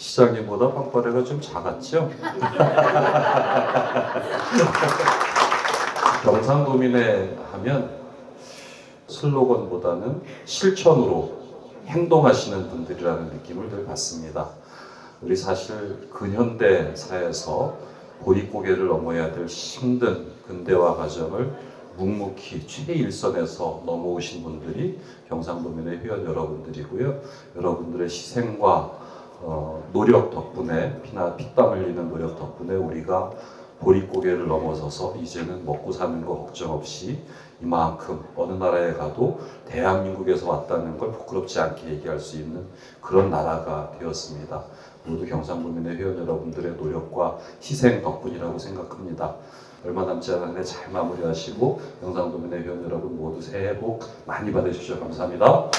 시장님보다 빵빠레가 좀 작았죠? 경상도민회 하면 슬로건보다는 실천으로 행동하시는 분들이라는 느낌을 늘 받습니다. 우리 사실 근현대 사회에서 보릿고개를 넘어야 될 힘든 근대화 과정을 묵묵히 최일선에서 넘어오신 분들이 경상도민의 회원 여러분들이고요. 여러분들의 희생과 노력 덕분에 피땀 흘리는 노력 덕분에 우리가 보릿고개를 넘어서서 이제는 먹고 사는 거 걱정 없이 이만큼 어느 나라에 가도 대한민국에서 왔다는 걸 부끄럽지 않게 얘기할 수 있는 그런 나라가 되었습니다. 모두 경상도민의 회원 여러분들의 노력과 희생 덕분이라고 생각합니다. 얼마 남지 않은 잘 마무리하시고 경상도민의 회원 여러분 모두 새해 복 많이 받으십시오. 감사합니다.